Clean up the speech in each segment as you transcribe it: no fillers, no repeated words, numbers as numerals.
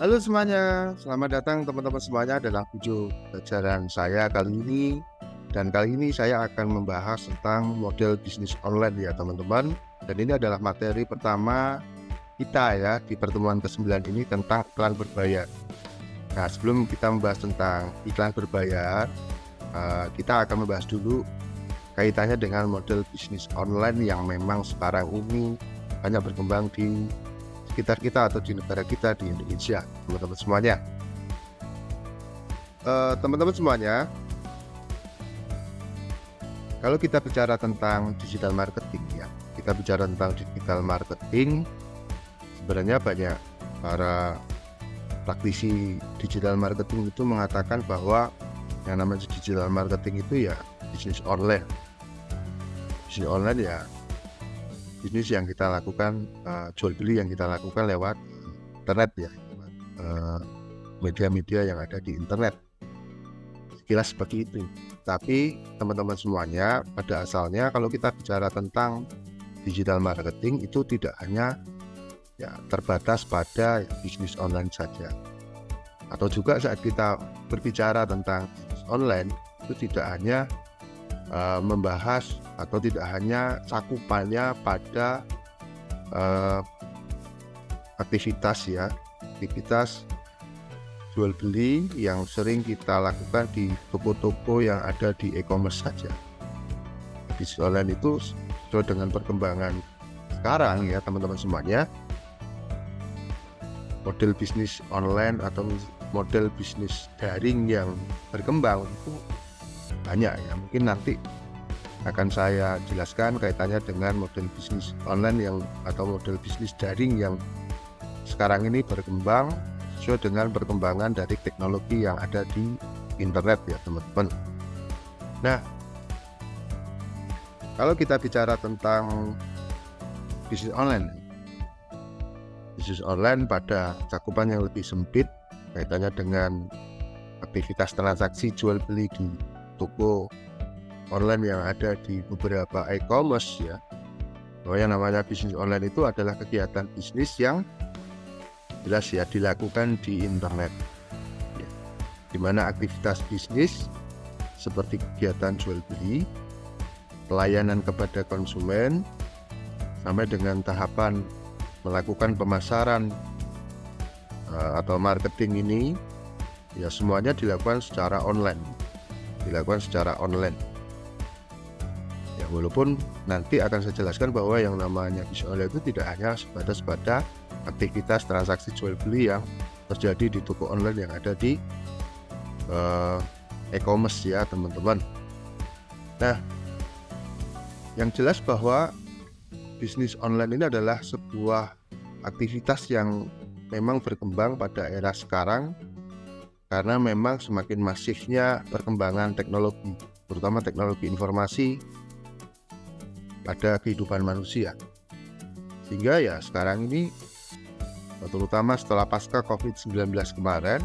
Halo semuanya, selamat datang teman-teman semuanya dalam video pelajaran saya kali ini. Dan kali ini saya akan membahas tentang model bisnis online ya teman-teman. Dan ini adalah materi pertama kita ya di pertemuan ke-9 ini tentang iklan berbayar. Nah, sebelum kita membahas tentang iklan berbayar, kita akan membahas dulu kaitannya dengan model bisnis online yang memang sekarang ini banyak berkembang di sekitar kita atau di negara kita di Indonesia, teman-teman semuanya. Teman-teman semuanya, kalau kita bicara tentang digital marketing ya, kita bicara tentang digital marketing, sebenarnya banyak para praktisi digital marketing itu mengatakan bahwa yang namanya digital marketing itu ya bisnis online. Bisnis online ya bisnis yang kita lakukan, jual beli yang kita lakukan lewat internet ya, media-media yang ada di internet. Sekilas seperti itu. Tapi teman-teman semuanya, pada asalnya kalau kita bicara tentang digital marketing itu tidak hanya ya terbatas pada bisnis online saja. Atau juga saat kita berbicara tentang bisnis online itu tidak hanya membahas atau tidak hanya cakupannya pada aktivitas jual beli yang sering kita lakukan di toko-toko yang ada di e-commerce saja. Bisnis online itu sesuai dengan perkembangan sekarang ya teman-teman semuanya, model bisnis online atau model bisnis daring yang berkembang itu banyak ya. Mungkin nanti akan saya jelaskan kaitannya dengan model bisnis online yang atau model bisnis daring yang sekarang ini berkembang sesuai dengan perkembangan dari teknologi yang ada di internet ya teman-teman. Nah, kalau kita bicara tentang bisnis online pada cakupan yang lebih sempit kaitannya dengan aktivitas transaksi jual beli di toko online yang ada di beberapa e-commerce ya. Bahwa yang namanya bisnis online itu adalah kegiatan bisnis yang jelas ya dilakukan di internet ya, di mana aktivitas bisnis seperti kegiatan jual beli, pelayanan kepada konsumen, sampai dengan tahapan melakukan pemasaran atau marketing ini ya semuanya dilakukan secara online. Ya, walaupun nanti akan saya jelaskan bahwa yang namanya bisnis online itu tidak hanya sebatas pada aktivitas transaksi jual beli yang terjadi di toko online yang ada di e-commerce ya teman-teman. Nah, yang jelas bahwa bisnis online ini adalah sebuah aktivitas yang memang berkembang pada era sekarang karena memang semakin masifnya perkembangan teknologi, terutama teknologi informasi pada kehidupan manusia. Sehingga ya sekarang ini terutama setelah pasca COVID-19 kemarin,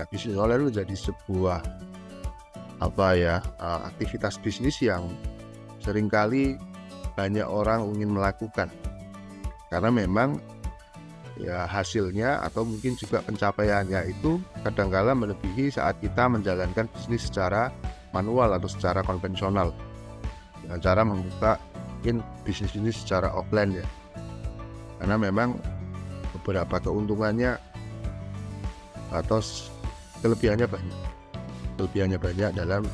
bisnis online menjadi sebuah aktivitas bisnis yang seringkali banyak orang ingin melakukan karena memang ya hasilnya atau mungkin juga pencapaiannya itu kadang-kala melebihi saat kita menjalankan bisnis secara manual atau secara konvensional dengan cara membuka bisnis ini secara offline ya. Karena memang beberapa keuntungannya atau kelebihannya banyak dalam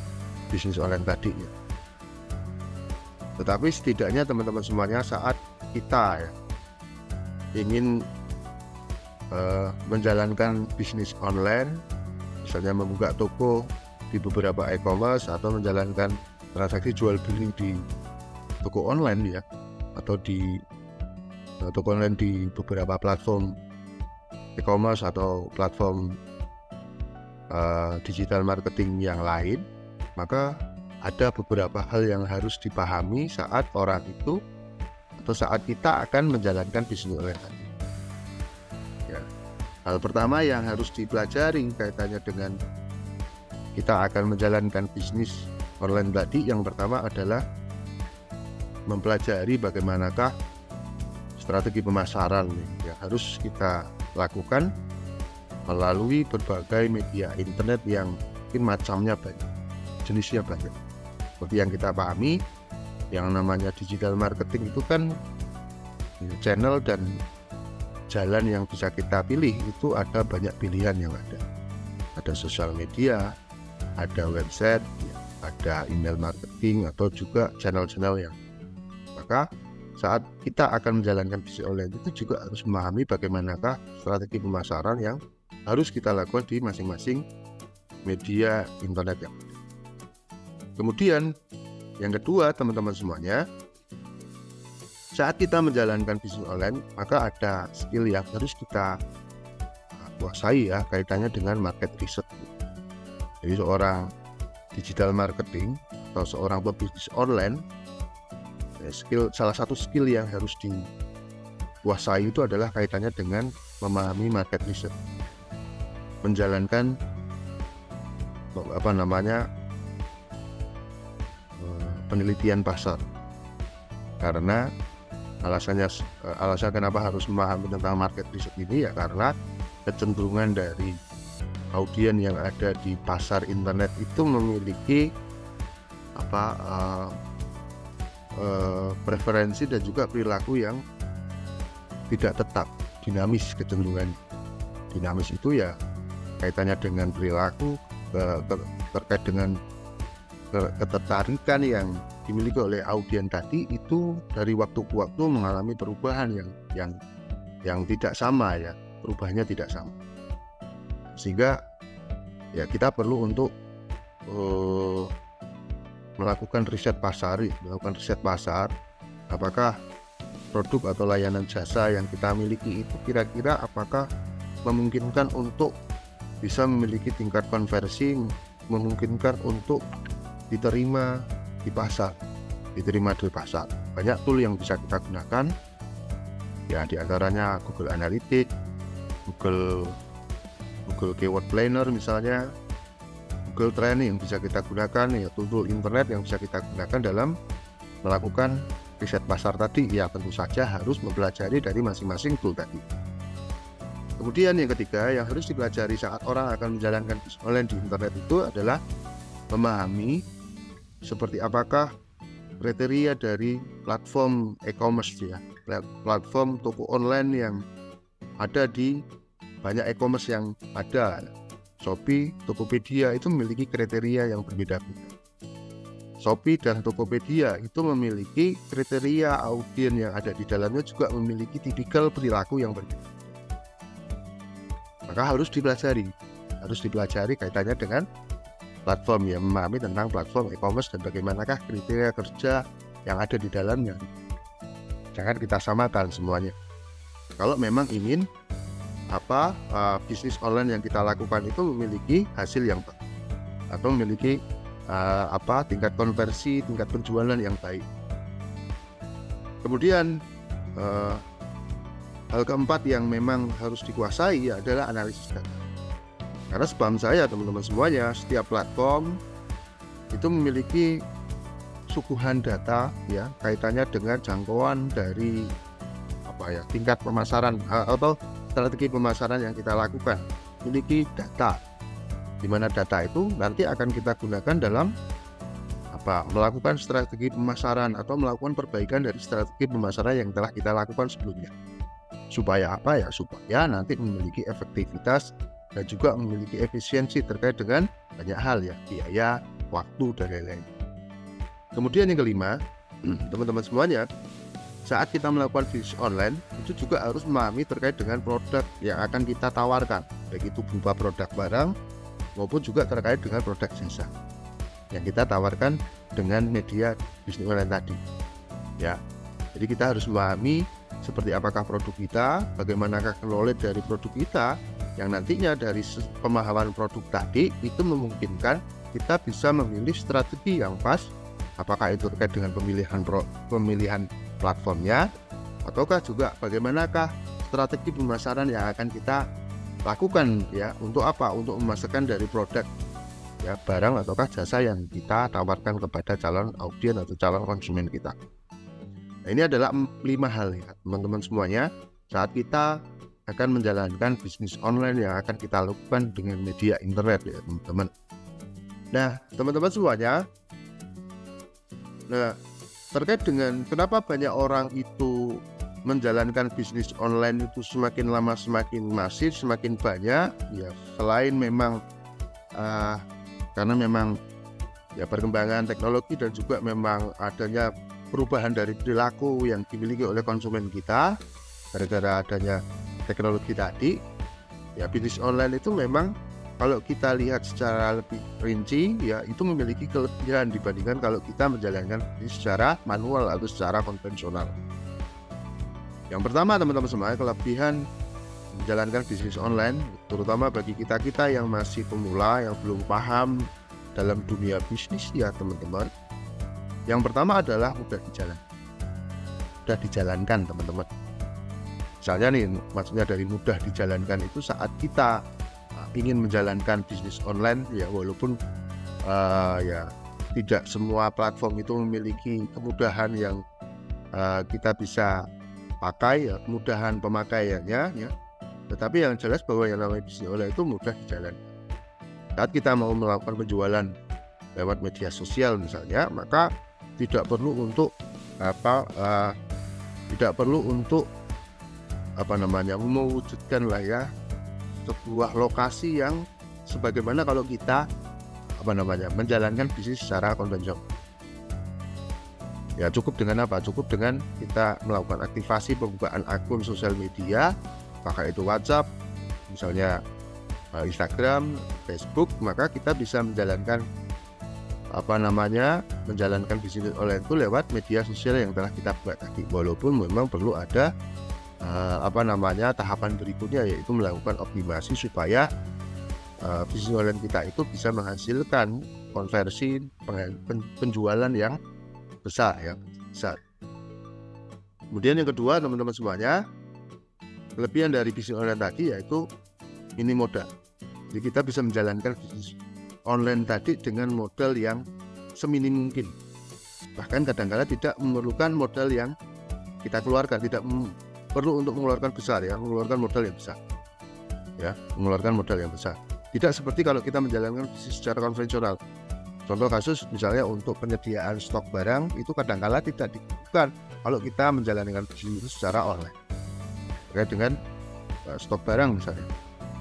bisnis online tadi ya. Tetapi setidaknya teman-teman semuanya saat kita ya ingin menjalankan bisnis online, misalnya membuka toko di beberapa e-commerce atau menjalankan transaksi jual beli di toko online ya, atau di toko online di beberapa platform e-commerce atau platform digital marketing yang lain, maka ada beberapa hal yang harus dipahami saat orang itu atau saat kita akan menjalankan bisnis online tadi. Ya, hal pertama yang harus dipelajari kaitannya dengan kita akan menjalankan bisnis online tadi, yang pertama adalah mempelajari bagaimanakah strategi pemasaran yang harus kita lakukan melalui berbagai media internet yang mungkin macamnya banyak, jenisnya banyak. Seperti yang kita pahami, yang namanya digital marketing itu kan channel dan jalan yang bisa kita pilih itu ada banyak pilihan yang ada. Ada sosial media, ada website, ada email marketing, atau juga channel-channel yang. Maka saat kita akan menjalankan bisnis online itu juga harus memahami bagaimanakah strategi pemasaran yang harus kita lakukan di masing-masing media internet yang ada. Kemudian yang kedua, teman-teman semuanya, saat kita menjalankan bisnis online, maka ada skill yang harus kita kuasai ya, kaitannya dengan market research. Jadi seorang digital marketing atau seorang pebisnis online, salah satu skill yang harus dikuasai itu adalah kaitannya dengan memahami market research, menjalankan penelitian pasar. Karena alasan kenapa harus memahami tentang market research ini ya karena kecenderungan dari audien yang ada di pasar internet itu memiliki preferensi dan juga perilaku yang tidak tetap, dinamis kecenderungan. Dinamis itu ya kaitannya dengan perilaku, terkait dengan ketertarikan yang dimiliki oleh audien tadi itu dari waktu ke waktu mengalami perubahan yang tidak sama ya, perubahannya tidak sama. Sehingga ya kita perlu untuk melakukan riset pasar, apakah produk atau layanan jasa yang kita miliki itu kira-kira apakah memungkinkan untuk bisa memiliki tingkat konversi, memungkinkan untuk diterima di pasar. Banyak tool yang bisa kita gunakan ya, diantaranya Google Analytics, Google Keyword Planner misalnya, Google Training yang bisa kita gunakan ya, tool internet yang bisa kita gunakan dalam melakukan riset pasar tadi ya. Tentu saja harus mempelajari dari masing-masing tool tadi. Kemudian yang ketiga yang harus dipelajari saat orang akan menjalankan bisnis online di internet itu adalah memahami seperti apakah kriteria dari platform e-commerce ya, platform toko online yang ada di banyak e-commerce yang ada. Shopee, Tokopedia itu memiliki kriteria yang berbeda-beda. Shopee dan Tokopedia itu memiliki kriteria audien yang ada di dalamnya juga memiliki tipikal perilaku yang berbeda. Maka harus dipelajari kaitannya dengan platform ya, memahami tentang platform e-commerce dan bagaimanakah kriteria kerja yang ada di dalamnya. Jangan kita samakan semuanya. Kalau memang ingin bisnis online yang kita lakukan itu memiliki hasil yang baik atau memiliki tingkat konversi, tingkat penjualan yang baik. Kemudian hal keempat yang memang harus dikuasai adalah analisis data. Karena sepaham saya teman-teman semuanya, setiap platform itu memiliki suguhan data ya, kaitannya dengan jangkauan dari tingkat pemasaran atau strategi pemasaran yang kita lakukan. Memiliki data, di mana data itu nanti akan kita gunakan dalam melakukan strategi pemasaran atau melakukan perbaikan dari strategi pemasaran yang telah kita lakukan sebelumnya. Supaya supaya nanti memiliki efektivitas dan juga memiliki efisiensi terkait dengan banyak hal ya, biaya, waktu, dan lain-lain. Kemudian yang kelima, teman-teman semuanya, saat kita melakukan bisnis online itu juga harus memahami terkait dengan produk yang akan kita tawarkan, baik itu berupa produk barang maupun juga terkait dengan produk jasa yang kita tawarkan dengan media bisnis online tadi ya. Jadi kita harus memahami seperti apakah produk kita, bagaimanakah knowledge dari produk kita, yang nantinya dari pemahaman produk tadi itu memungkinkan kita bisa memilih strategi yang pas, apakah itu terkait dengan pemilihan platformnya, ataukah juga bagaimanakah strategi pemasaran yang akan kita lakukan ya, untuk memasarkan dari produk ya, barang ataukah jasa yang kita tawarkan kepada calon audien atau calon konsumen kita. Nah, ini adalah 5 hal ya teman-teman semuanya saat kita akan menjalankan bisnis online yang akan kita lakukan dengan media internet ya teman-teman. Nah teman-teman semuanya, terkait dengan kenapa banyak orang itu menjalankan bisnis online itu semakin lama semakin masif, semakin banyak ya, selain memang karena memang ya perkembangan teknologi dan juga memang adanya perubahan dari perilaku yang dimiliki oleh konsumen kita gara-gara adanya teknologi tadi ya. Bisnis online itu memang kalau kita lihat secara lebih rinci ya, itu memiliki kelebihan dibandingkan kalau kita menjalankan bisnis secara manual atau secara konvensional. Yang pertama teman-teman semua, kelebihan menjalankan bisnis online terutama bagi kita yang masih pemula, yang belum paham dalam dunia bisnis ya teman-teman. Yang pertama adalah mudah dijalankan teman-teman. Misalnya nih, maksudnya dari mudah dijalankan itu saat kita ingin menjalankan bisnis online ya, walaupun ya tidak semua platform itu memiliki kemudahan yang kita bisa pakai ya, kemudahan pemakaiannya ya, tetapi yang jelas bahwa yang namanya bisnis online itu mudah dijalankan. Saat kita mau melakukan penjualan lewat media sosial misalnya, maka tidak perlu untuk mewujudkan lah ya sebuah lokasi yang sebagaimana kalau kita menjalankan bisnis secara konvensional. Ya cukup dengan apa? Cukup dengan kita melakukan aktivasi pembukaan akun sosial media, apakah itu WhatsApp, misalnya Instagram, Facebook, maka kita bisa menjalankan bisnis online itu lewat media sosial yang telah kita buat tadi. Walaupun memang perlu ada tahapan berikutnya, yaitu melakukan optimasi supaya bisnis online kita itu bisa menghasilkan konversi penjualan yang besar ya, besar. Kemudian yang kedua teman-teman semuanya, kelebihan dari bisnis online tadi yaitu ini modal. Jadi kita bisa menjalankan bisnis online tadi dengan modal yang seminim mungkin. Bahkan kadang-kala tidak memerlukan modal yang kita keluarkan, tidak perlu untuk mengeluarkan besar ya, mengeluarkan modal yang besar. Ya, mengeluarkan modal yang besar. Tidak seperti kalau kita menjalankan bisnis secara konvensional. Contoh kasus misalnya untuk penyediaan stok barang itu kadang-kala tidak dibutuhkan kalau kita menjalankan bisnis secara online. Terkait dengan stok barang misalnya,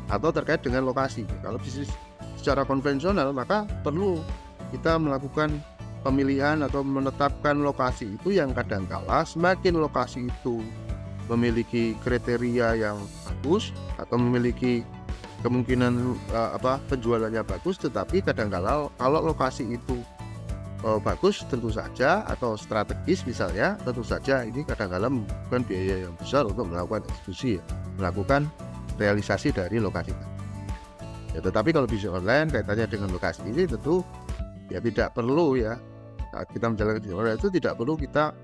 atau terkait dengan lokasi. Kalau bisnis secara konvensional maka perlu kita melakukan pemilihan atau menetapkan lokasi itu yang kadang-kala semakin lokasi itu memiliki kriteria yang bagus atau memiliki kemungkinan penjualannya bagus, tetapi kadang-kala kalau lokasi itu bagus tentu saja atau strategis misalnya, tentu saja ini kadang-kala membutuhkan biaya yang besar untuk melakukan eksekusi, melakukan realisasi dari lokasi tadi. Ya, tetapi kalau bisnis online kaitannya dengan lokasi ini tentu ya tidak perlu ya, saat kita menjalankan bisnis online itu tidak perlu kita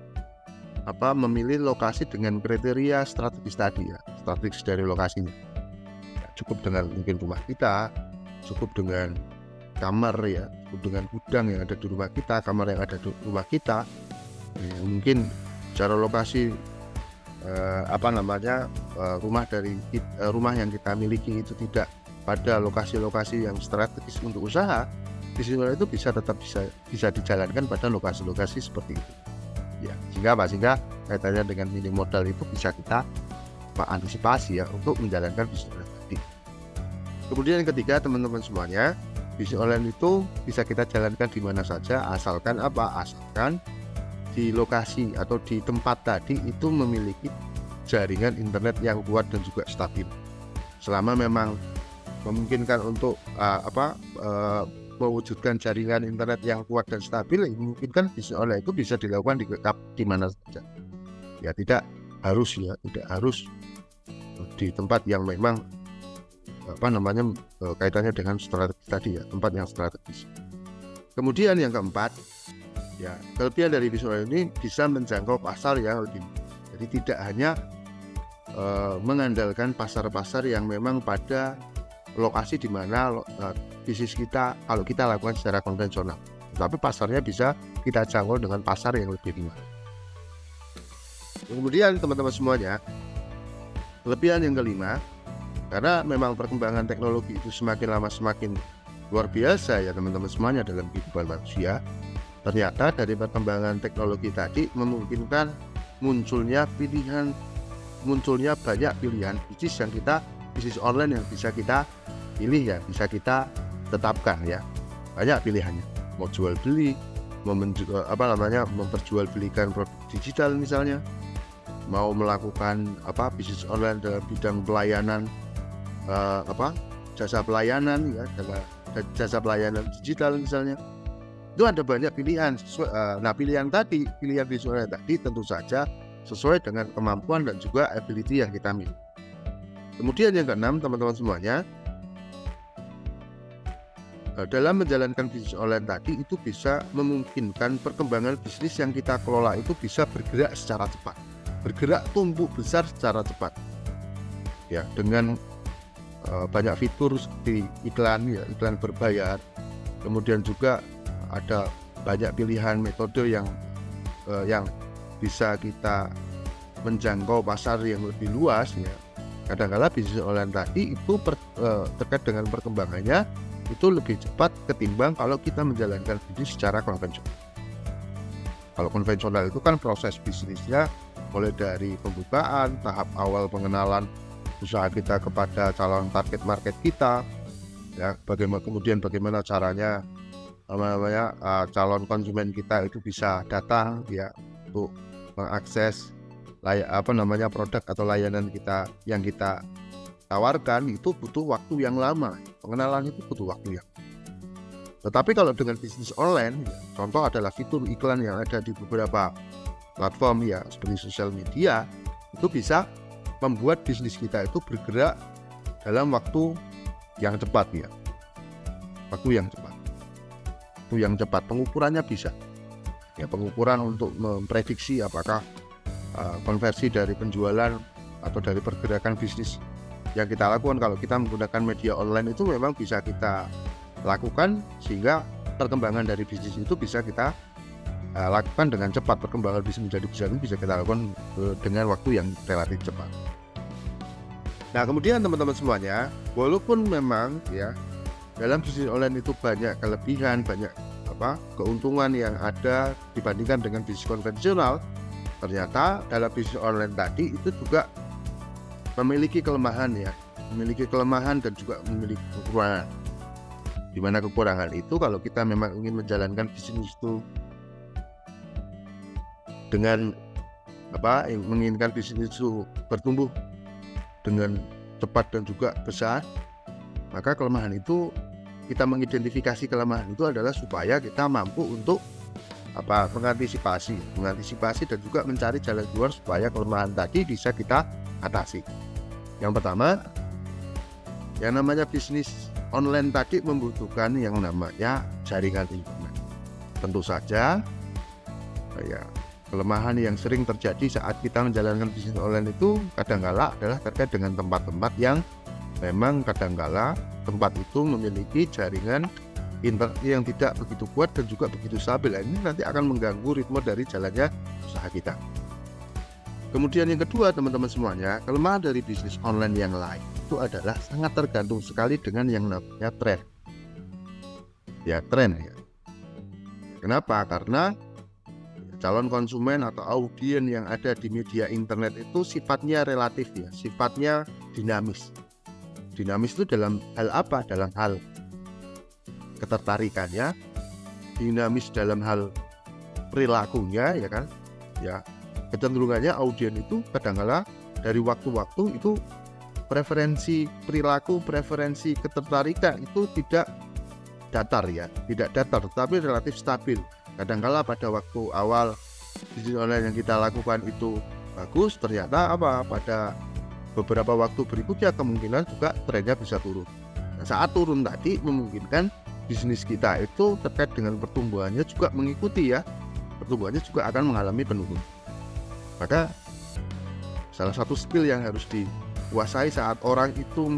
memilih lokasi dengan kriteria strategis tadi ya, strategis dari lokasinya. Ya, cukup dengan mungkin rumah kita, cukup dengan kamar ya, cukup dengan gudang yang ada di rumah kita, kamar yang ada di rumah kita. Ya, mungkin secara lokasi rumah yang kita miliki itu tidak pada lokasi-lokasi yang strategis untuk usaha, bisnis online itu bisa dijalankan pada lokasi-lokasi seperti itu. Ya, sehingga kaitannya dengan minim modal itu bisa kita antisipasi ya untuk menjalankan bisnis online tadi. Kemudian yang ketiga teman-teman semuanya, bisnis online itu bisa kita jalankan di mana saja asalkan di lokasi atau di tempat tadi itu memiliki jaringan internet yang kuat dan juga stabil. Selama memang memungkinkan untuk mewujudkan jaringan internet yang kuat dan stabil, memungkinkan bisnis online itu bisa dilakukan di mana saja. Ya tidak harus di tempat yang memang kaitannya dengan strategis tadi ya, tempat yang strategis. Kemudian yang keempat ya, kelebihan dari bisnis online ini bisa menjangkau pasar yang lebih. Jadi tidak hanya mengandalkan pasar-pasar yang memang pada lokasi di mana bisnis kita kalau kita lakukan secara konvensional, tapi pasarnya bisa kita jangkau dengan pasar yang lebih luas. Kemudian teman-teman semuanya, kelebihan yang kelima, karena memang perkembangan teknologi itu semakin lama semakin luar biasa ya teman-teman semuanya dalam kehidupan manusia. Ternyata dari perkembangan teknologi tadi memungkinkan munculnya banyak pilihan bisnis online yang bisa kita pilih ya, bisa kita tetapkan ya. Banyak pilihannya. Mau jual beli, memperjualbelikan produk digital misalnya, mau melakukan bisnis online dalam bidang pelayanan, jasa pelayanan ya, jasa pelayanan digital misalnya. Itu ada banyak pilihan. Nah, pilihan bisnis online tadi tentu saja sesuai dengan kemampuan dan juga ability yang kita miliki. Kemudian yang keenam, teman-teman semuanya, dalam menjalankan bisnis online tadi itu bisa memungkinkan perkembangan bisnis yang kita kelola itu bisa bergerak secara cepat, bergerak tumbuh besar secara cepat ya, dengan banyak fitur seperti iklan berbayar. Kemudian juga ada banyak pilihan metode yang bisa kita menjangkau pasar yang lebih luas ya. Kadang-kala bisnis online tadi itu terkait dengan perkembangannya itu lebih cepat ketimbang kalau kita menjalankan bisnis secara konvensional. Kalau konvensional itu kan proses bisnisnya mulai dari pembukaan, tahap awal pengenalan usaha kita kepada calon target market kita ya, bagaimana caranya calon konsumen kita itu bisa datang ya untuk mengakses produk atau layanan kita yang kita tawarkan. Itu butuh waktu yang lama, pengenalan itu butuh waktu yang. Tetapi kalau dengan bisnis online, contoh adalah fitur iklan yang ada di beberapa platform ya seperti sosial media, itu bisa membuat bisnis kita itu bergerak dalam waktu yang cepat ya, waktu yang cepat. Pengukurannya bisa ya, pengukuran untuk memprediksi apakah konversi dari penjualan atau dari pergerakan bisnis yang kita lakukan kalau kita menggunakan media online itu memang bisa kita lakukan, sehingga perkembangan dari bisnis itu bisa kita lakukan dengan cepat. Perkembangan bisnis menjadi besar itu bisa kita lakukan dengan waktu yang relatif cepat. Nah, kemudian teman-teman semuanya, walaupun memang ya dalam bisnis online itu banyak kelebihan, banyak keuntungan yang ada dibandingkan dengan bisnis konvensional, ternyata dalam bisnis online tadi itu juga memiliki kelemahan dan juga memiliki kekurangan. Di mana kekurangan itu kalau kita memang ingin menjalankan bisnis itu dengan menginginkan bisnis itu bertumbuh dengan cepat dan juga besar, maka kelemahan itu, kita mengidentifikasi kelemahan itu adalah supaya kita mampu untuk mengantisipasi dan juga mencari jalan keluar supaya kelemahan tadi bisa kita atasi. Yang pertama, yang namanya bisnis online tadi membutuhkan yang namanya jaringan internet. Tentu saja ya, kelemahan yang sering terjadi saat kita menjalankan bisnis online itu kadangkala adalah terkait dengan tempat-tempat yang memang kadangkala tempat itu memiliki jaringan internet yang tidak begitu kuat dan juga begitu stabil. Ini nanti akan mengganggu ritme dari jalannya usaha kita. Kemudian yang kedua, teman-teman semuanya, kelemahan dari bisnis online yang lain itu adalah sangat tergantung sekali dengan yang namanya tren. Ya, tren ya. Kenapa? Karena calon konsumen atau audien yang ada di media internet itu sifatnya relatif ya, sifatnya dinamis. Dinamis itu dalam hal apa? Dalam hal ketertarikannya, dinamis dalam hal perilakunya ya kan. Ya, kecenderungannya audien itu kadang-kala dari waktu-waktu itu preferensi perilaku, preferensi ketertarikan itu tidak datar ya, tidak datar tetapi relatif stabil. Kadang-kala pada waktu awal bisnis online yang kita lakukan itu bagus, ternyata pada beberapa waktu berikutnya kemungkinan juga trennya bisa turun. Nah, saat turun tadi memungkinkan bisnis kita itu terkait dengan pertumbuhannya juga mengikuti ya, pertumbuhannya juga akan mengalami penurunan. Maka salah satu skill yang harus dikuasai saat orang itu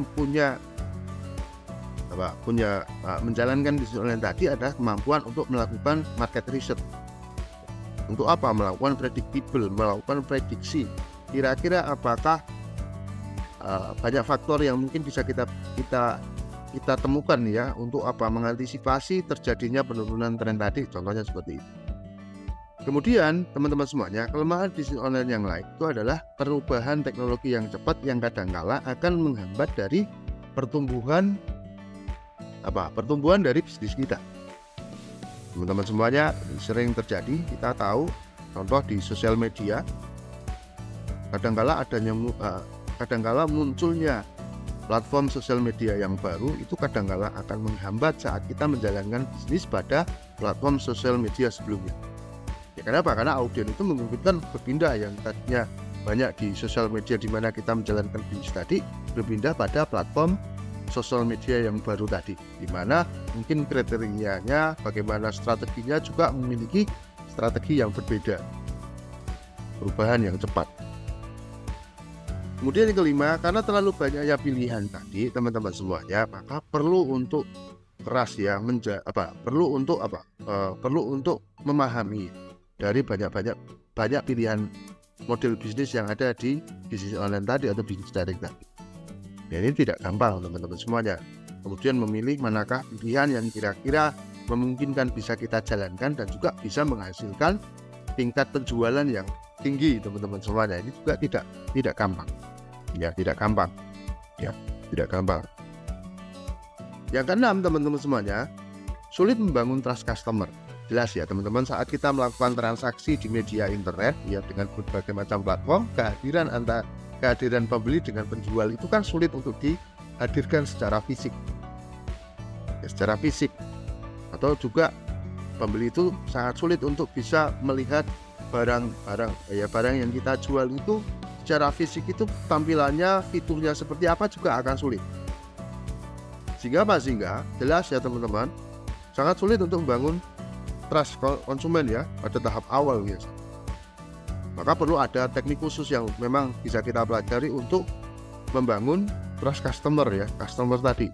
menjalankan bisnis online tadi adalah kemampuan untuk melakukan market research. Untuk apa? Melakukan predictable, melakukan prediksi. Kira-kira apakah banyak faktor yang mungkin bisa kita temukan ya untuk apa? Mengantisipasi terjadinya penurunan tren tadi, contohnya seperti itu. Kemudian teman-teman semuanya, kelemahan bisnis online yang lain itu adalah perubahan teknologi yang cepat yang kadangkala akan menghambat dari pertumbuhan dari bisnis kita. Teman-teman semuanya, sering terjadi, kita tahu contoh di sosial media, kadangkala munculnya platform sosial media yang baru itu kadangkala akan menghambat saat kita menjalankan bisnis pada platform sosial media sebelumnya. Ya, kenapa? Karena audiens itu memungkinkan berpindah yang tadinya banyak di sosial media di mana kita menjalankan bisnis tadi, berpindah pada platform sosial media yang baru tadi, di mana mungkin kriterianya, bagaimana strateginya juga memiliki strategi yang berbeda, perubahan yang cepat. Kemudian yang kelima, karena terlalu banyaknya pilihan tadi, teman-teman semuanya, maka perlu untuk keras ya, perlu untuk memahami dari banyak pilihan model bisnis yang ada di bisnis online tadi atau bisnis direct tadi. Dan ini tidak gampang teman-teman semuanya. Kemudian memilih manakah pilihan yang kira-kira memungkinkan bisa kita jalankan dan juga bisa menghasilkan tingkat penjualan yang tinggi teman-teman semuanya. Ini juga tidak gampang. Ya, tidak gampang. Yang keenam teman-teman semuanya, sulit membangun trust customer. Jelas ya teman-teman, saat kita melakukan transaksi di media internet ya dengan berbagai macam platform, kehadiran pembeli dengan penjual itu kan sulit untuk dihadirkan secara fisik. Ya, secara fisik. Atau juga pembeli itu sangat sulit untuk bisa melihat barang yang kita jual itu secara fisik, itu tampilannya, fiturnya seperti apa juga akan sulit. Sehingga jelas ya teman-teman, sangat sulit untuk membangun trust konsumen ya pada tahap awal ya. Maka perlu ada teknik khusus yang memang bisa kita pelajari untuk membangun trust customer tadi.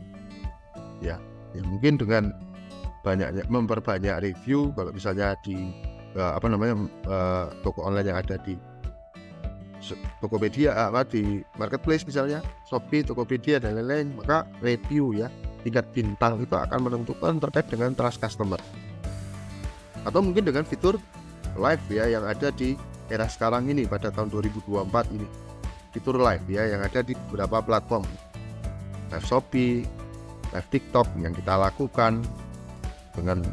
Ya mungkin dengan memperbanyak review, kalau misalnya di toko online yang ada di Tokopedia, di marketplace misalnya, Shopee, Tokopedia dan lain-lain, maka review ya, tingkat bintang itu akan menentukan terkait dengan trust customer. Atau mungkin dengan fitur live ya yang ada di era sekarang ini pada tahun 2024 ini, fitur live ya yang ada di beberapa platform, live Shopee, live TikTok yang kita lakukan dengan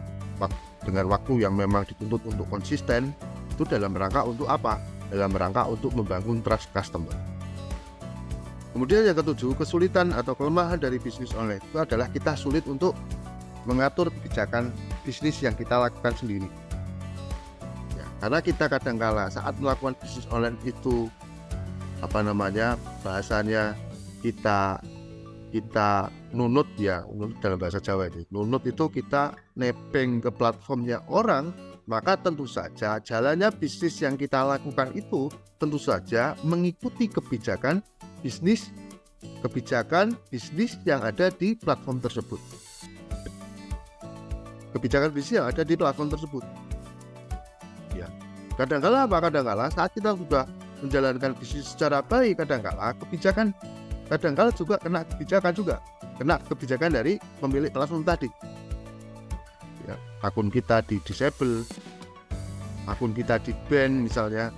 waktu yang memang dituntut untuk konsisten, itu dalam rangka untuk apa? Dalam rangka untuk membangun trust customer. Kemudian yang ketujuh, kesulitan atau kelemahan dari bisnis online itu adalah kita sulit untuk mengatur kebijakan bisnis yang kita lakukan sendiri ya, karena kita kadangkala saat melakukan bisnis online itu bahasanya kita nunut ya, nunut dalam bahasa Jawa ini, nunut itu kita nebeng ke platformnya orang, maka tentu saja jalannya bisnis yang kita lakukan itu tentu saja mengikuti kebijakan bisnis yang ada di platform tersebut. Kebijakan bisnis yang ada di platform tersebut. Ya. Kadangkala saat kita sudah menjalankan bisnis secara baik, kadangkala juga kena kebijakan dari pemilik platform tadi. Ya, akun kita di-disable, akun kita di-ban misalnya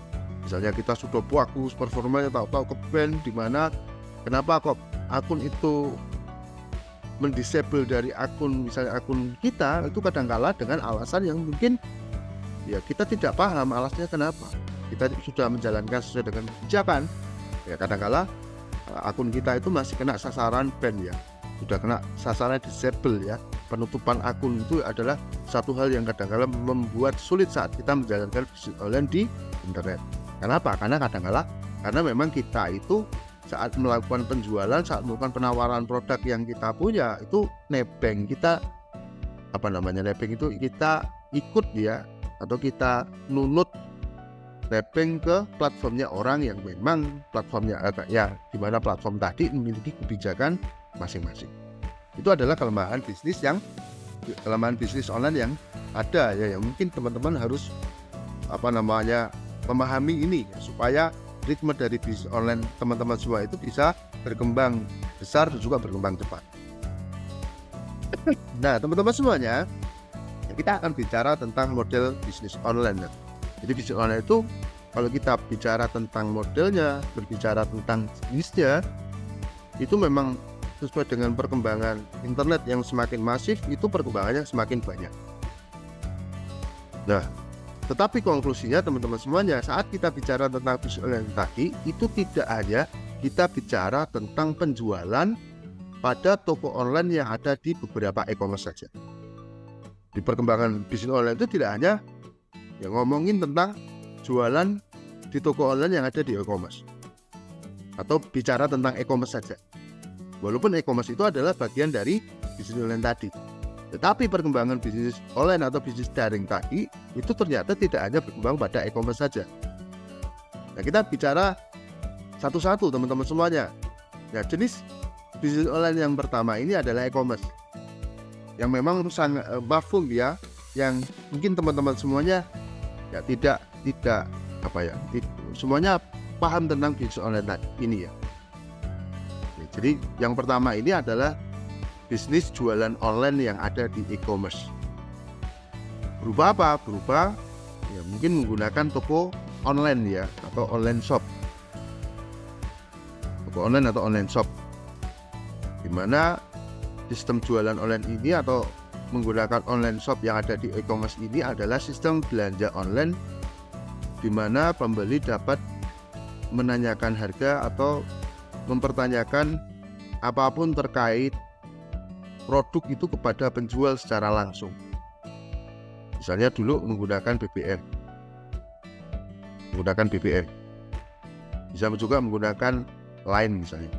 kita sudah bagus performanya, tahu-tahu ke-ban, di mana kenapa kok akun itu mendisable dari akun kita, itu kadangkala dengan alasan yang mungkin ya kita tidak paham alasannya kenapa. Kita sudah menjalankan sesuai dengan kebijakan ya, kadangkala akun kita itu masih kena sasaran ban ya, sudah kena sasaran disable ya. Penutupan akun itu adalah satu hal yang kadangkala membuat sulit saat kita menjalankan bisnis online di internet. Kenapa? Karena memang kita itu saat melakukan penjualan, saat melakukan penawaran produk yang kita punya, itu nebeng kita itu kita ikut ya, atau kita nunut nebeng ke platformnya orang yang memang platformnya di mana platform tadi memiliki kebijakan masing-masing. Itu adalah kelemahan bisnis online yang ada ya, yang mungkin teman-teman harus memahami ini supaya ritme dari bisnis online teman-teman semua itu bisa berkembang besar dan juga berkembang cepat. Nah, teman-teman semuanya, kita akan bicara tentang model bisnis online. Jadi bisnis online itu kalau kita bicara tentang modelnya, berbicara tentang bisnisnya, itu memang sesuai dengan perkembangan internet yang semakin masif, itu perkembangannya semakin banyak. Nah, tetapi konklusinya teman-teman semuanya, saat kita bicara tentang bisnis online tadi, itu tidak hanya kita bicara tentang penjualan pada toko online yang ada di beberapa e-commerce saja. Di perkembangan bisnis online itu tidak hanya yang ngomongin tentang jualan di toko online yang ada di e-commerce atau bicara tentang e-commerce saja. Walaupun e-commerce itu adalah bagian dari bisnis online tadi, tetapi perkembangan bisnis online atau bisnis daring tadi itu ternyata tidak hanya berkembang pada e-commerce saja. Nah, kita bicara satu-satu teman-teman semuanya. Nah, jenis bisnis online yang pertama ini adalah e-commerce, yang memang sangat mafhum ya, yang mungkin teman-teman semuanya ya tidak semuanya paham tentang bisnis online ini ya. Jadi yang pertama ini adalah bisnis jualan online yang ada di e-commerce. Berupa apa? Berupa ya mungkin menggunakan toko online ya, atau online shop. Toko online atau online shop, di mana sistem jualan online ini atau menggunakan online shop yang ada di e-commerce ini adalah sistem belanja online di mana pembeli dapat menanyakan harga atau mempertanyakan apapun terkait produk itu kepada penjual secara langsung. Misalnya dulu menggunakan BBM, bisa juga menggunakan Line misalnya,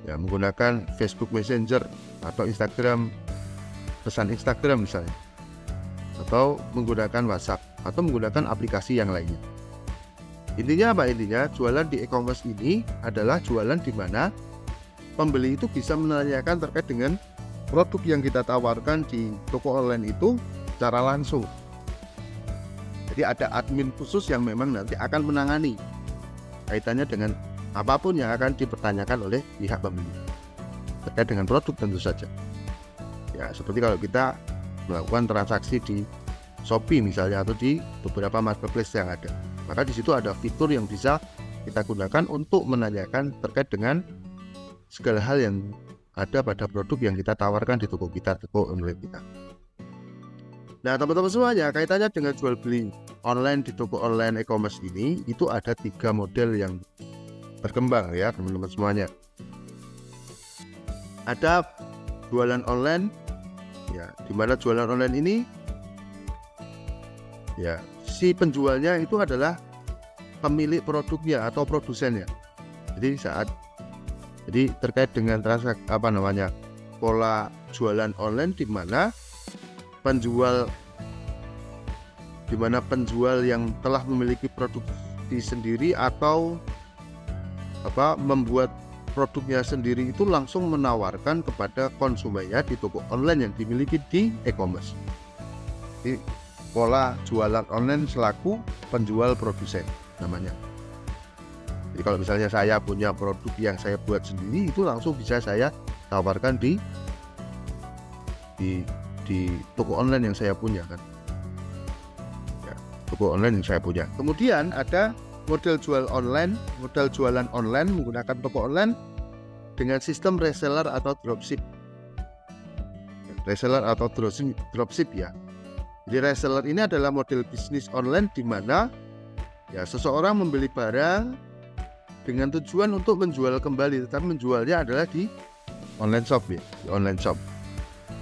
ya menggunakan Facebook Messenger atau Instagram, pesan Instagram misalnya, atau menggunakan WhatsApp atau menggunakan aplikasi yang lainnya. Intinya apa? Intinya jualan di e-commerce ini adalah jualan di mana pembeli itu bisa menanyakan terkait dengan produk yang kita tawarkan di toko online itu secara langsung. Jadi ada admin khusus yang memang nanti akan menangani kaitannya dengan apapun yang akan dipertanyakan oleh pihak pembeli terkait dengan produk tentu saja. Ya, seperti kalau kita melakukan transaksi di Shopee misalnya atau di beberapa marketplace yang ada, maka di situ ada fitur yang bisa kita gunakan untuk menanyakan terkait dengan segala hal yang ada pada produk yang kita tawarkan di toko kita, toko online kita. Nah, teman-teman semuanya, kaitannya dengan jual beli online di toko online e-commerce ini, itu ada 3 model yang berkembang ya teman-teman semuanya. Ada jualan online ya, dimana jualan online ini ya si penjualnya itu adalah pemilik produknya atau produsennya. Jadi terkait dengan transaksi pola jualan online di mana penjual yang telah memiliki produksi sendiri atau membuat produknya sendiri itu langsung menawarkan kepada konsumennya di toko online yang dimiliki di e-commerce. Jadi pola jualan online selaku penjual produsen namanya. Jadi kalau misalnya saya punya produk yang saya buat sendiri, itu langsung bisa saya tawarkan di toko online yang saya punya kan. Ya, toko online yang saya punya. Kemudian ada model jualan online menggunakan toko online dengan sistem reseller atau dropship. Dropship ya. Jadi reseller ini adalah model bisnis online di mana ya seseorang membeli barang dengan tujuan untuk menjual kembali, tetapi menjualnya adalah di online shop ya, di online shop.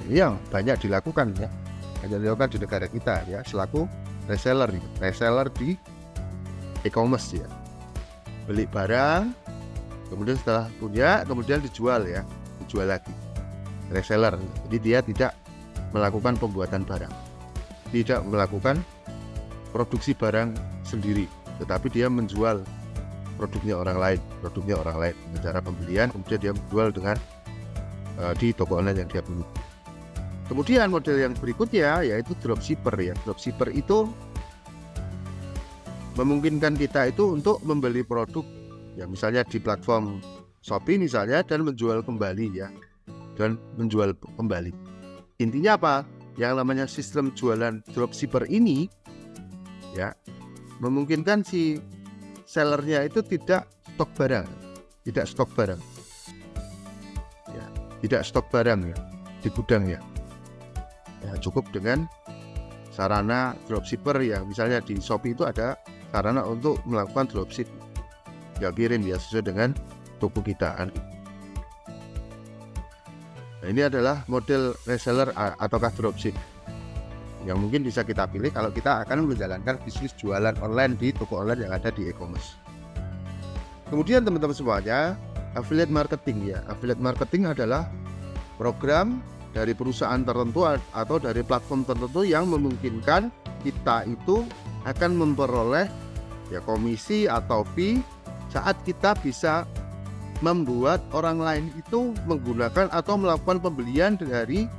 Ini yang banyak dilakukan ya, banyak dilakukan di negara kita ya, selaku reseller di e-commerce ya. Beli barang, kemudian setelah punya, kemudian dijual lagi. Reseller, jadi dia tidak melakukan pembuatan barang, tidak melakukan produksi barang sendiri, tetapi dia menjual produknya orang lain dengan cara pembelian, kemudian dia menjual dengan di toko online yang dia beli. Kemudian model yang berikutnya yaitu dropshipper ya. Dropshipper itu memungkinkan kita itu untuk membeli produk ya misalnya di platform Shopee misalnya dan menjual kembali ya, dan menjual kembali. Intinya apa? Yang namanya sistem jualan dropshipper ini ya memungkinkan si sellernya itu tidak stok barang ya, tidak stok barang ya di gudang ya. Cukup dengan sarana dropshipper yang misalnya di Shopee itu ada sarana untuk melakukan dropship, ya kirim ya sesuai dengan toko kita. Nah, ini adalah model reseller ataukah dropship yang mungkin bisa kita pilih kalau kita akan menjalankan bisnis jualan online di toko online yang ada di e-commerce. Kemudian teman-teman semuanya, affiliate marketing ya. Affiliate marketing adalah program dari perusahaan tertentu atau dari platform tertentu yang memungkinkan kita itu akan memperoleh ya komisi atau fee saat kita bisa membuat orang lain itu menggunakan atau melakukan pembelian dari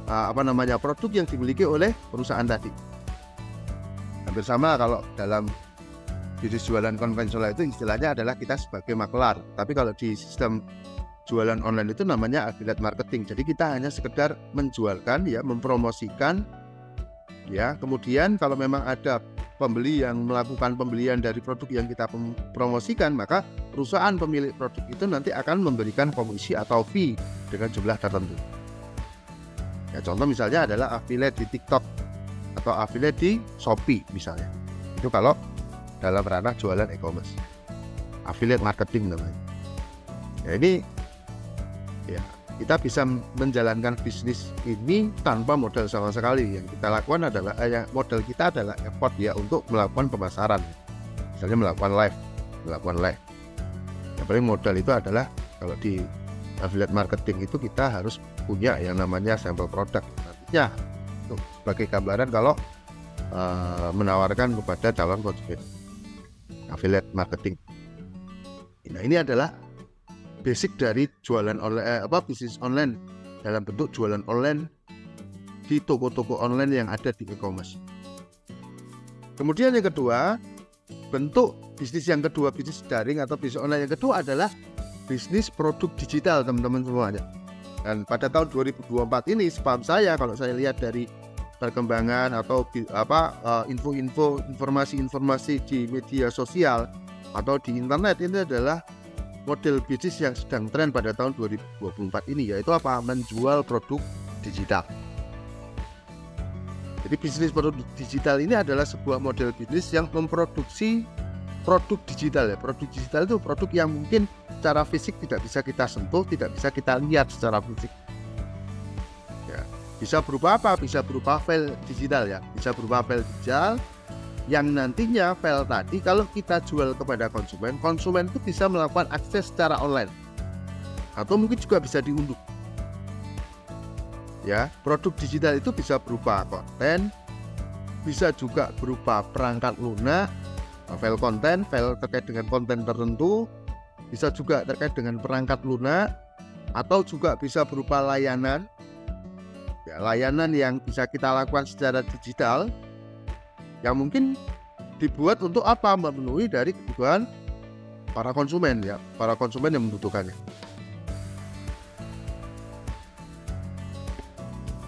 produk yang dimiliki oleh perusahaan tadi. Hampir sama kalau dalam bisnis jualan konvensional itu istilahnya adalah kita sebagai maklar. Tapi kalau di sistem jualan online itu namanya affiliate marketing. Jadi kita hanya sekedar menjualkan ya, mempromosikan ya. Kemudian kalau memang ada pembeli yang melakukan pembelian dari produk yang kita promosikan, maka perusahaan pemilik produk itu nanti akan memberikan komisi atau fee dengan jumlah tertentu. Ya, contoh misalnya adalah affiliate di TikTok atau affiliate di Shopee misalnya. Itu kalau dalam ranah jualan e-commerce. Affiliate marketing namanya. Ya, ini ya kita bisa menjalankan bisnis ini tanpa modal sama sekali. Yang kita lakukan adalah modal kita adalah effort ya untuk melakukan pemasaran. Misalnya melakukan live. Yang paling modal itu adalah kalau di affiliate marketing itu kita harus punya yang namanya sampel produk. Nantinya sebagai gambaran kalau menawarkan kepada calon konsumen. Affiliate marketing. Nah, ini adalah basic dari jualan online bisnis online dalam bentuk jualan online di toko-toko online yang ada di e-commerce. Kemudian yang kedua, bentuk bisnis yang kedua, bisnis daring atau bisnis online yang kedua adalah bisnis produk digital, teman-teman semuanya. Dan pada tahun 2024 ini spam saya kalau saya lihat dari perkembangan atau informasi-informasi di media sosial atau di internet, ini adalah model bisnis yang sedang tren pada tahun 2024 ini, yaitu apa? Menjual produk digital. Jadi bisnis produk digital ini adalah sebuah model bisnis yang memproduksi produk digital ya. Produk digital itu produk yang mungkin secara fisik tidak bisa kita sentuh, tidak bisa kita lihat secara fisik. Ya, bisa berupa apa? Bisa berupa file digital ya. Bisa berupa file digital yang nantinya file tadi kalau kita jual kepada konsumen itu bisa melakukan akses secara online atau mungkin juga bisa diunduh. Ya, produk digital itu bisa berupa konten, bisa juga berupa perangkat lunak, file konten, file terkait dengan konten tertentu, bisa juga terkait dengan perangkat lunak, atau juga bisa berupa layanan. Ya, layanan yang bisa kita lakukan secara digital yang mungkin dibuat untuk apa? Memenuhi dari kebutuhan para konsumen ya, para konsumen yang membutuhkannya.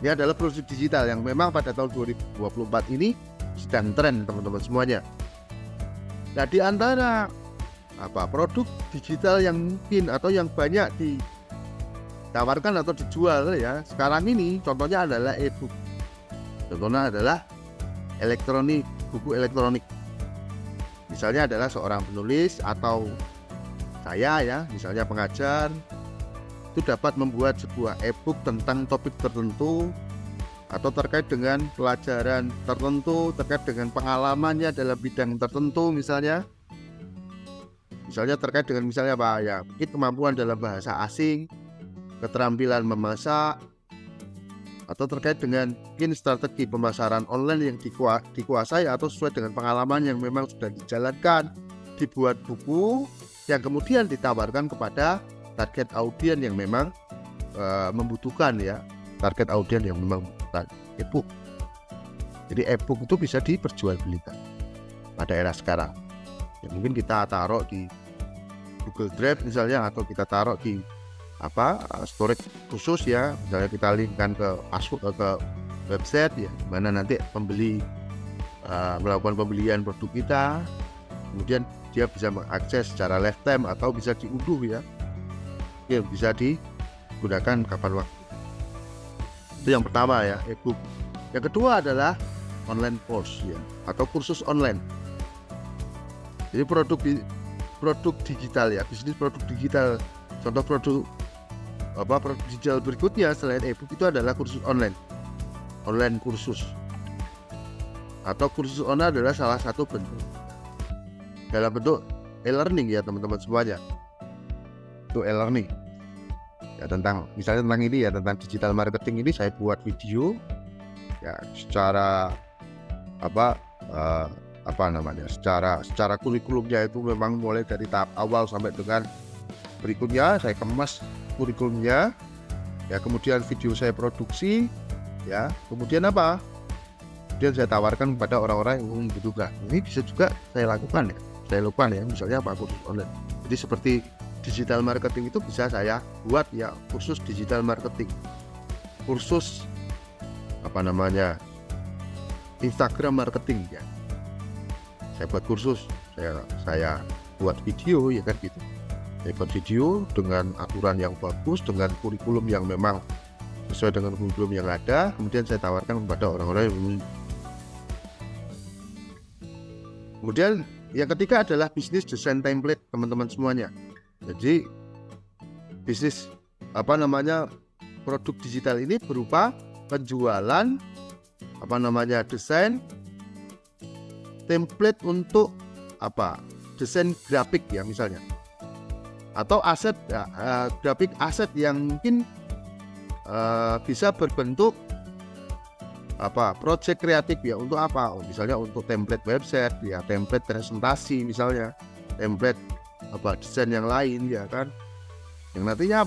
Ini adalah produk digital yang memang pada tahun 2024 ini sedang tren, teman-teman semuanya. Nah, di antara produk digital yang mungkin atau yang banyak ditawarkan atau dijual ya sekarang ini, contohnya adalah e-book. Contohnya adalah buku elektronik. Misalnya adalah seorang penulis atau saya ya, misalnya pengajar, itu dapat membuat sebuah e-book tentang topik tertentu atau terkait dengan pelajaran tertentu, terkait dengan pengalamannya dalam bidang tertentu misalnya terkait dengan misalnya apa ya, mungkin kemampuan dalam bahasa asing, keterampilan memasak, atau terkait dengan mungkin strategi pemasaran online yang dikuasai atau sesuai dengan pengalaman yang memang sudah dijalankan, dibuat buku yang kemudian ditawarkan kepada target audiens yang memang membutuhkan ya, target audiens yang memang membutuhkan e-book. Jadi e-book itu bisa diperjualbelikan. pada era sekarang. Ya, mungkin kita taruh di Google Drive misalnya, atau kita taruh di storage khusus ya, misalnya kita linkkan ke password ke website ya, mana nanti pembeli melakukan pembelian produk kita, kemudian dia bisa mengakses secara lifetime atau bisa diunduh ya, bisa digunakan kapan waktu. Itu yang pertama ya, e-book. Yang kedua adalah online course ya, atau kursus online. Jadi produk digital ya, bisnis produk digital. Contoh produk digital berikutnya selain e-book itu adalah kursus online kursus, atau kursus online adalah salah satu bentuk dalam bentuk e-learning ya teman-teman semuanya. Itu e-learning ya, misalnya tentang ini ya, tentang digital marketing ini saya buat video ya secara secara kurikulumnya itu memang mulai dari tahap awal sampai dengan berikutnya saya kemas kurikulumnya ya, kemudian video saya produksi ya, kemudian saya tawarkan kepada orang-orang yang membutuhkan. Ini bisa juga saya lakukan ya, misalnya kursus online. Jadi seperti digital marketing itu bisa saya buat ya, kursus digital marketing, kursus Instagram marketing ya, saya buat kursus, saya buat video ya kan gitu. Saya buat video dengan aturan yang bagus, dengan kurikulum yang memang sesuai dengan kurikulum yang ada, kemudian saya tawarkan kepada orang-orang yang Kemudian yang ketiga adalah bisnis desain template teman-teman semuanya. Jadi bisnis produk digital ini berupa penjualan desain template untuk desain grafik ya misalnya, atau aset grafik aset yang mungkin bisa berbentuk project kreatif ya, untuk misalnya untuk template website ya, template presentasi misalnya, template desain yang lain ya kan, yang nantinya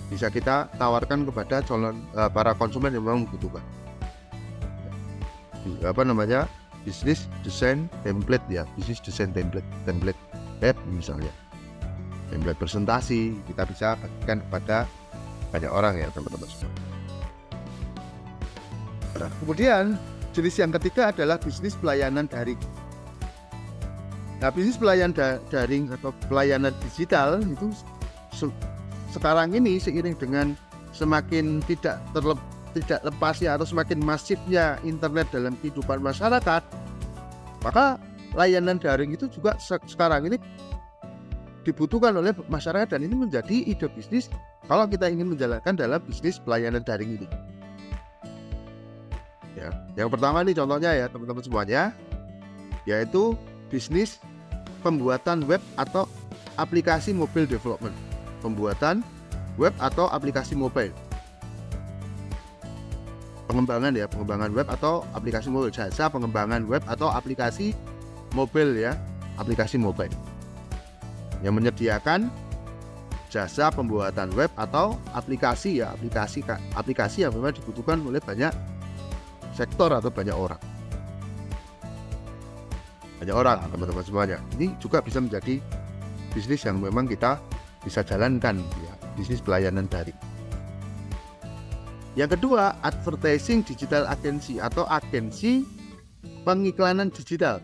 bisa kita tawarkan kepada para konsumen yang memang membutuhkan. Bisnis desain template ya, bisnis desain template web misalnya, template presentasi kita bisa bagikan kepada banyak orang ya teman-teman semua. Nah, kemudian jenis yang ketiga adalah bisnis pelayanan daring. Nah, bisnis pelayanan daring atau pelayanan digital itu sekarang ini seiring dengan semakin tidak lepasnya atau semakin masifnya internet dalam kehidupan masyarakat, maka layanan daring itu juga sekarang ini dibutuhkan oleh masyarakat, dan ini menjadi ide bisnis kalau kita ingin menjalankan dalam bisnis pelayanan daring ini. Ya, yang pertama nih contohnya ya teman-teman semuanya, yaitu bisnis pembuatan web atau aplikasi mobile development, pembuatan web atau aplikasi mobile. Pengembangan web atau aplikasi mobile, jasa pengembangan web atau aplikasi mobile ya, aplikasi mobile yang menyediakan jasa pembuatan web atau aplikasi ya, aplikasi yang memang dibutuhkan oleh banyak sektor atau banyak orang teman-teman semuanya. Ini juga bisa menjadi bisnis yang memang kita bisa jalankan ya, bisnis pelayanan daring. Yang kedua, advertising digital agency atau agensi pengiklanan digital.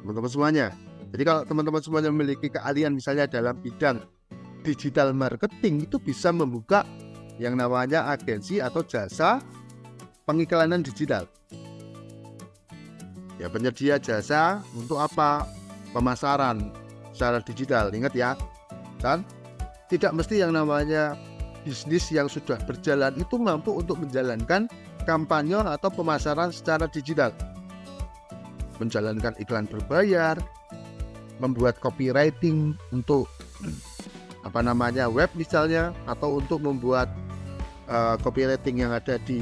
Teman-teman semuanya. Jadi kalau teman-teman semuanya memiliki keahlian misalnya dalam bidang digital marketing, itu bisa membuka yang namanya agensi atau jasa pengiklanan digital. Ya, penyedia jasa untuk pemasaran secara digital. Ingat ya, dan tidak mesti yang namanya bisnis yang sudah berjalan itu mampu untuk menjalankan kampanye atau pemasaran secara digital, menjalankan iklan berbayar, membuat copywriting untuk web misalnya, atau untuk membuat copywriting yang ada di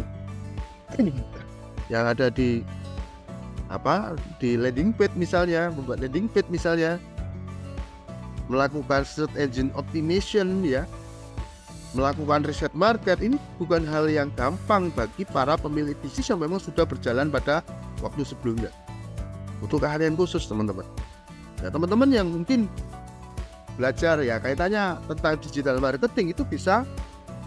landing page misalnya, membuat landing page misalnya, melakukan search engine optimization ya, melakukan riset market. Ini bukan hal yang gampang bagi para pemilik bisnis yang memang sudah berjalan pada waktu sebelumnya. butuh keahlian khusus teman-teman. Nah, teman-teman yang mungkin belajar ya kaitannya tentang digital marketing itu bisa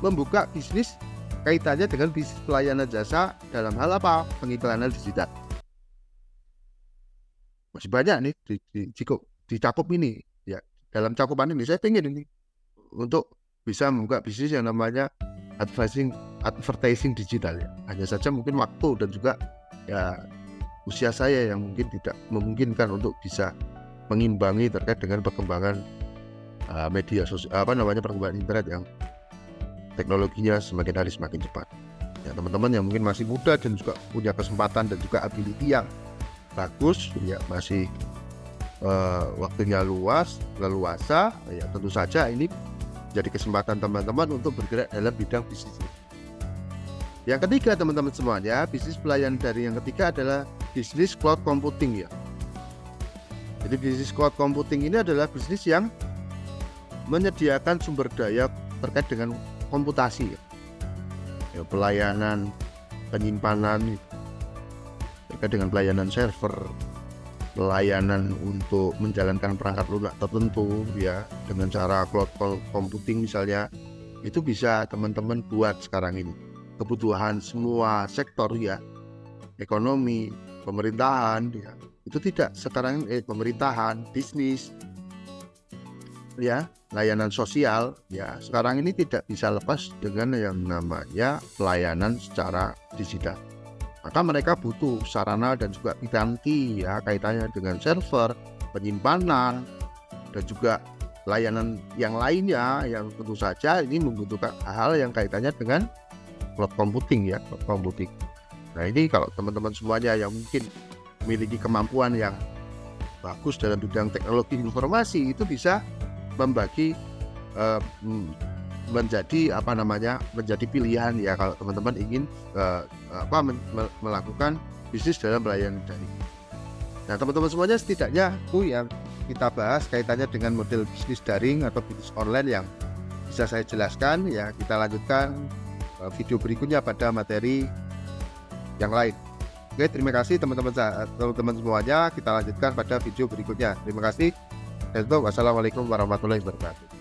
membuka bisnis kaitannya dengan bisnis pelayanan jasa dalam hal apa? Pengiklanan digital. Masih banyak nih dicakup ini ya. Dalam cakupan ini saya pengen ini untuk bisa membuka bisnis yang namanya advertising digital ya. Hanya saja mungkin waktu dan juga ya usia saya yang mungkin tidak memungkinkan untuk bisa mengimbangi terkait dengan perkembangan media sosial, perkembangan internet yang teknologinya semakin hari semakin cepat. Ya, teman-teman yang mungkin masih muda dan juga punya kesempatan dan juga ability yang bagus, ya masih waktunya leluasa, ya tentu saja ini jadi kesempatan teman-teman untuk bergerak dalam bidang bisnis. Yang ketiga teman-teman semuanya, bisnis pelayanan daring yang ketiga adalah bisnis cloud computing ya. Jadi bisnis cloud computing ini adalah bisnis yang menyediakan sumber daya terkait dengan komputasi ya, pelayanan penyimpanan terkait dengan pelayanan server, pelayanan untuk menjalankan perangkat lunak tertentu ya dengan cara cloud computing misalnya, itu bisa teman-teman buat sekarang ini. Kebutuhan semua sektor ya, ekonomi, pemerintahan ya, itu tidak sekarang pemerintahan, bisnis ya, layanan sosial ya, sekarang ini tidak bisa lepas dengan yang namanya pelayanan secara digital. Maka mereka butuh sarana dan juga piranti ya kaitannya dengan server, penyimpanan dan juga layanan yang lainnya yang tentu saja ini membutuhkan hal yang kaitannya dengan cloud computing ya, cloud computing. Nah, ini kalau teman-teman semuanya yang mungkin memiliki kemampuan yang bagus dalam bidang teknologi informasi itu bisa membagi menjadi pilihan ya kalau teman-teman ingin melakukan bisnis dalam pelayanan daring. Nah, teman-teman semuanya setidaknya itu yang kita bahas kaitannya dengan model bisnis daring atau bisnis online yang bisa saya jelaskan ya. Kita lanjutkan video berikutnya pada materi yang lain. Oke, terima kasih teman-teman semuanya. Kita lanjutkan pada video berikutnya. Terima kasih. Wassalamualaikum warahmatullahi wabarakatuh.